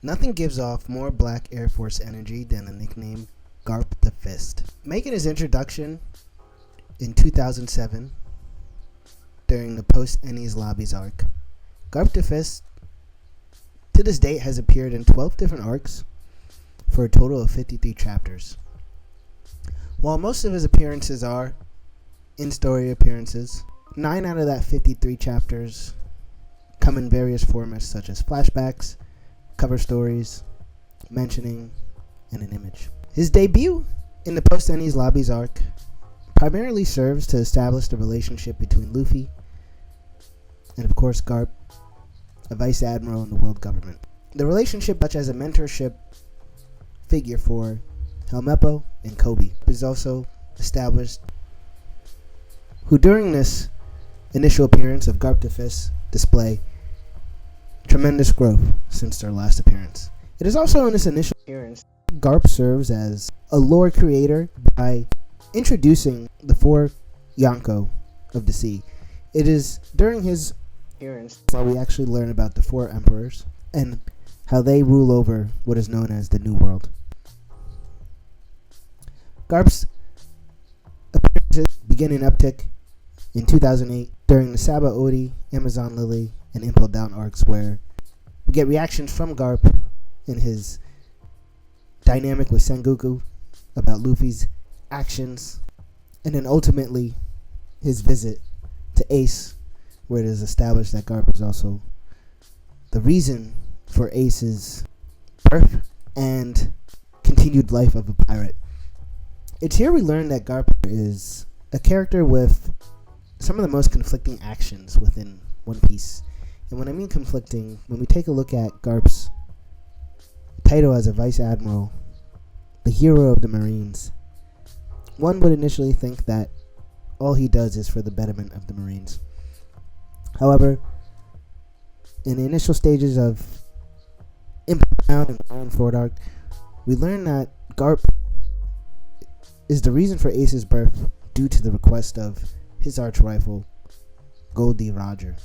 Nothing gives off more Black Air Force energy than the nickname Garp the Fist. Making his introduction in 2007 during the post-Ennies Lobbies arc, Garp the Fist to this date has appeared in 12 different arcs for a total of 53 chapters. While most of his appearances are in-story appearances, 9 out of that 53 chapters come in various formats such as flashbacks, cover stories, mentioning, and an image. His debut in the post-Ennies Lobbies arc primarily serves to establish the relationship between Luffy and, of course, Garp, a vice admiral in the world government. The relationship, such as a mentorship figure for Helmeppo and Kobe, is also established, who during this initial appearance of Garp the Fist display tremendous growth since their last appearance. It is also in this initial appearance, Garp serves as a lore creator by introducing the 4 Yonko of the sea. It is during his appearance that we actually learn about the 4 emperors and how they rule over what is known as the New World. Garp's appearances begin an uptick in 2008 during the Saba Odi, Amazon Lily, and Impel Down arcs, where we get reactions from Garp in his dynamic with Sengoku about Luffy's actions, and then ultimately his visit to Ace, where it is established that Garp is also the reason for Ace's birth and continued life of a pirate. It's here we learn that Garp is a character with some of the most conflicting actions within One Piece. And when I mean conflicting, when we take a look at Garp's title as a Vice Admiral, the hero of the Marines, one would initially think that all he does is for the betterment of the Marines. However, in the initial stages of Impel Down and Ironforge arc, we learn that Garp is the reason for Ace's birth due to the request of his arch-rival, Goldie Roger.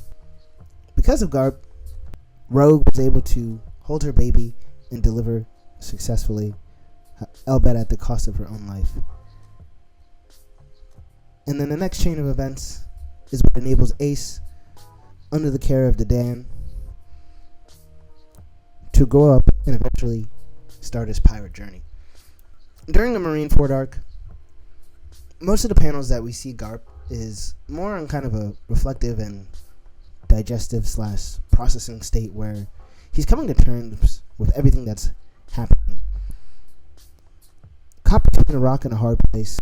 Because of Garp, Rogue was able to hold her baby and deliver successfully, albeit at the cost of her own life. And then the next chain of events is what enables Ace, under the care of the Dan, to grow up and eventually start his pirate journey. During the Marineford arc, most of the panels that we see Garp is more on kind of a reflective and digestive / processing state where he's coming to terms with everything that's happening. Copper between a rock and a hard place,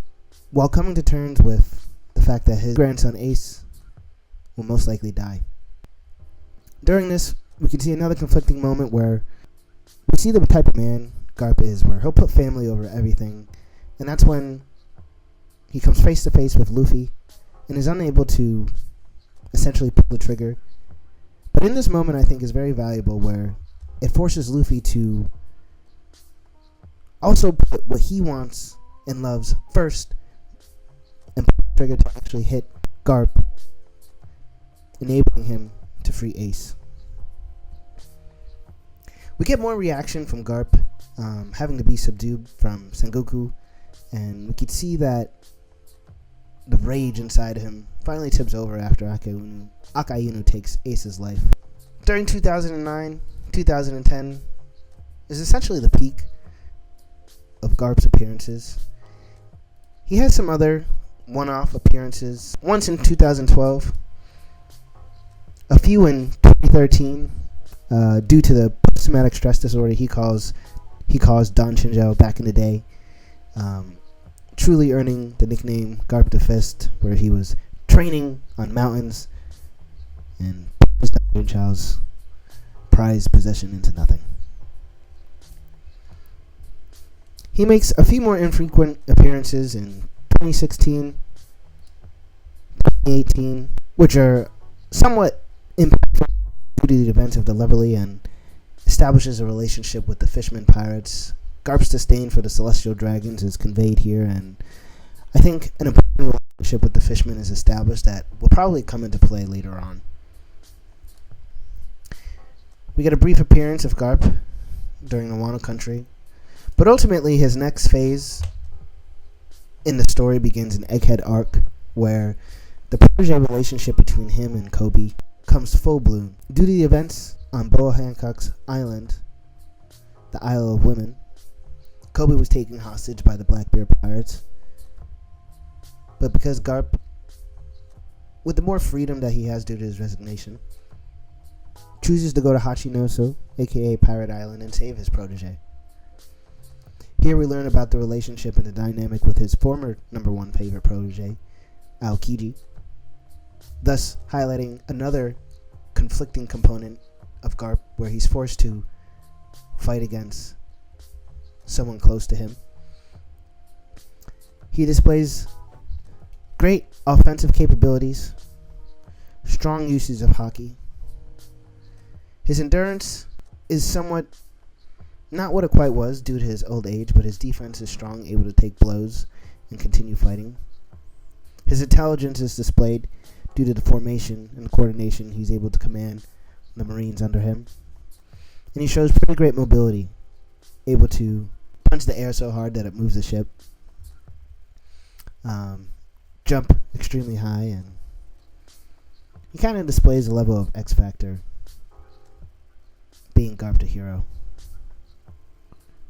while coming to terms with the fact that his grandson Ace will most likely die. During this, we can see another conflicting moment where we see the type of man Garp is, where he'll put family over everything, and that's when he comes face to face with Luffy and is unable to essentially pull the trigger. But in this moment, I think is very valuable, where it forces Luffy to also put what he wants and loves first and pull the trigger to actually hit Garp, enabling him to free Ace. We get more reaction from Garp having to be subdued from Sengoku, and we could see that the rage inside of him finally tips over after Akainu takes Ace's life. During 2009, 2010 is essentially the peak of Garp's appearances. He has some other one-off appearances, once in 2012, a few in 2013, due to the post-traumatic stress disorder he caused Don Shinjo back in the day, truly earning the nickname Garp the Fist, where he was training on mountains and pushed Don Shinjo's prized possession into nothing. He makes a few more infrequent appearances in 2016, 2018, which are somewhat impactful due to the events of the Leverly, and establishes a relationship with the Fishman pirates. Garp's disdain for the Celestial Dragons is conveyed here, and I think an important relationship with the Fishman is established that will probably come into play later on. We get a brief appearance of Garp during the Wano country. But ultimately, his next phase in the story begins in Egghead Arc, where the protege relationship between him and Kobe comes full bloom. Due to the events on Boa Hancock's island, the Isle of Women, Kobe was taken hostage by the Blackbeard pirates. But because Garp, with the more freedom that he has due to his resignation, chooses to go to Hachinoso, aka Pirate Island, and save his protege. Here we learn about the relationship and the dynamic with his former number one favorite protege, Aokiji, thus highlighting another conflicting component of Garp where he's forced to fight against someone close to him. He displays great offensive capabilities, strong uses of hockey. His endurance is somewhat not what it quite was due to his old age, but his defense is strong, able to take blows and continue fighting. His intelligence is displayed due to the formation and coordination he's able to command the Marines under him. And he shows pretty great mobility, able to punch the air so hard that it moves the ship, jump extremely high, and he kind of displays a level of X Factor, being Garp the Hero.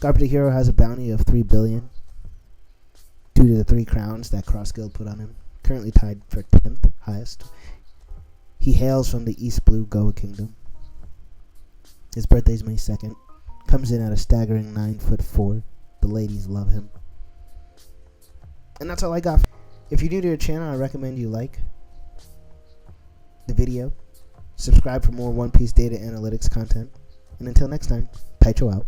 Garp the Hero has a bounty of 3 billion due to the 3 crowns that Cross Guild put on him, currently tied for 10th highest. He hails from the East Blue Goa Kingdom. His birthday is May 2nd. Comes in at a staggering 9'4". The ladies love him. And that's all I got. If you're new to the channel, I recommend you like the video, subscribe for more One Piece data analytics content, and until next time, Taicho out.